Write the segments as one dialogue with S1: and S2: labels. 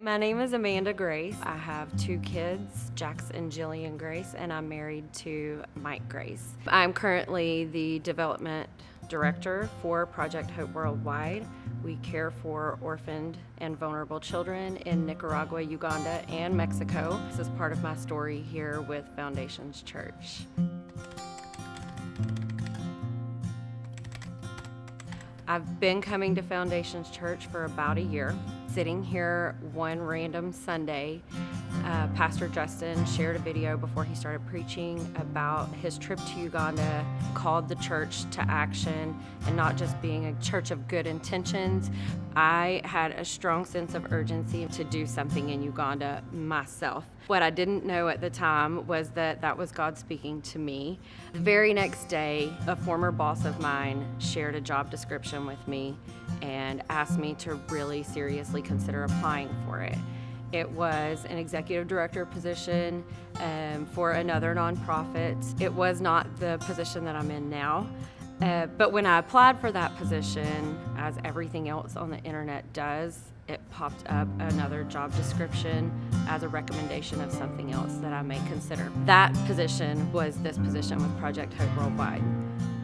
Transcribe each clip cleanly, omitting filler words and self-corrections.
S1: My name is Amanda Grace. I have 2 kids, Jax and Jillian Grace, and I'm married to Mike Grace. I'm currently the development director for Project Hope Worldwide. We care for orphaned and vulnerable children in Nicaragua, Uganda, and Mexico. This is part of my story here with Foundations Church. I've been coming to Foundations Church for about a year. Sitting here one random Sunday, Pastor Justin shared a video before he started preaching about his trip to Uganda, called the church to action, and not just being a church of good intentions. I had a strong sense of urgency to do something in Uganda myself. What I didn't know at the time was that that was God speaking to me. The very next day, a former boss of mine shared a job description with me and asked me to really seriously consider applying for it. It was an executive director position for another nonprofit. It was not the position that I'm in now. But when I applied for that position, as everything else on the internet does, it popped up another job description as a recommendation of something else that I may consider. That position was this position with Project Hope Worldwide.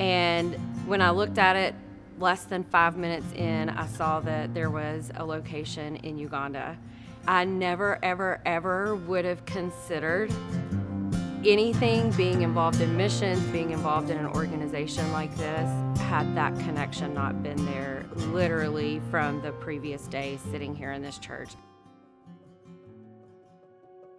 S1: And when I looked at it, less than 5 minutes in, I saw that there was a location in Uganda. I never, ever, ever would have considered anything being involved in missions, being involved in an organization like this, had that connection not been there literally from the previous day sitting here in this church.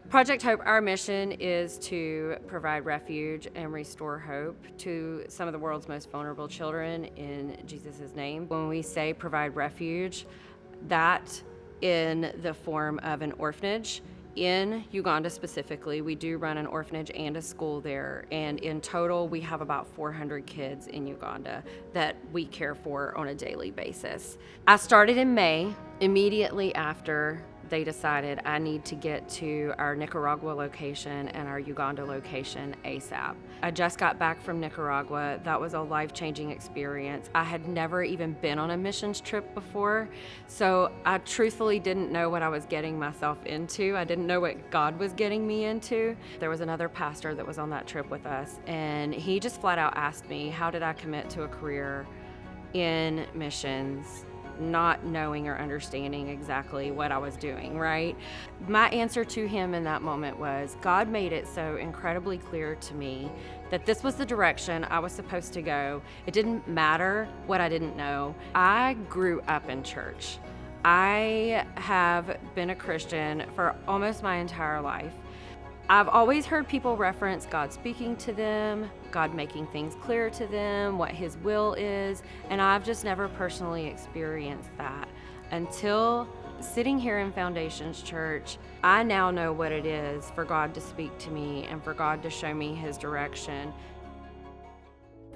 S1: Project Hope, our mission is to provide refuge and restore hope to some of the world's most vulnerable children in Jesus' name. When we say provide refuge, that in the form of an orphanage. In Uganda specifically, we do run an orphanage and a school there, and in total we have about 400 kids in Uganda that we care for on a daily basis. I started in May, immediately after they decided I need to get to our Nicaragua location and our Uganda location ASAP. I just got back from Nicaragua. That was a life-changing experience. I had never even been on a missions trip before, so I truthfully didn't know what I was getting myself into. I didn't know what God was getting me into. There was another pastor that was on that trip with us, and he just flat out asked me, how did I commit to a career in missions, not knowing or understanding exactly what I was doing, right? My answer to him in that moment was, God made it so incredibly clear to me that this was the direction I was supposed to go. It didn't matter what I didn't know. I grew up in church. I have been a Christian for almost my entire life. I've always heard people reference God speaking to them, God making things clear to them, what His will is, and I've just never personally experienced that. Until sitting here in Foundations Church, I now know what it is for God to speak to me and for God to show me His direction.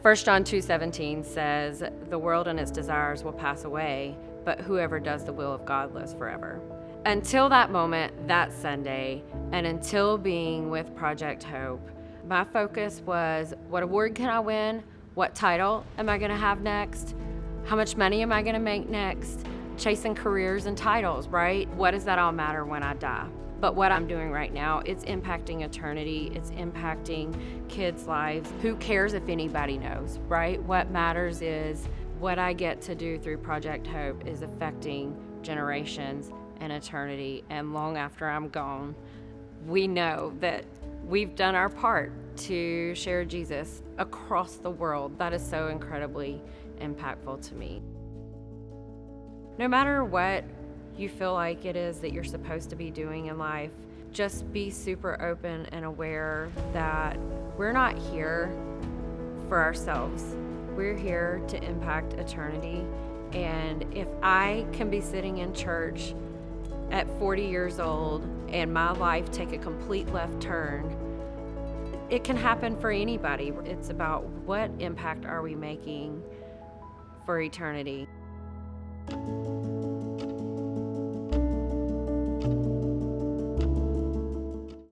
S1: 1 John 2:17 says, "The world and its desires will pass away, but whoever does the will of God lives forever." Until that moment, that Sunday, and until being with Project Hope, my focus was, what award can I win? What title am I going to have next? How much money am I going to make next? Chasing careers and titles, right? What does that all matter when I die? But what I'm doing right now, it's impacting eternity. It's impacting kids' lives. Who cares if anybody knows, right? What matters is what I get to do through Project Hope is affecting generations and eternity, and long after I'm gone, we know that we've done our part to share Jesus across the world. That is so incredibly impactful to me. No matter what you feel like it is that you're supposed to be doing in life, just be super open and aware that we're not here for ourselves. We're here to impact eternity, and if I can be sitting in church at 40 years old and my life take a complete left turn, it can happen for anybody. It's about what impact are we making for eternity.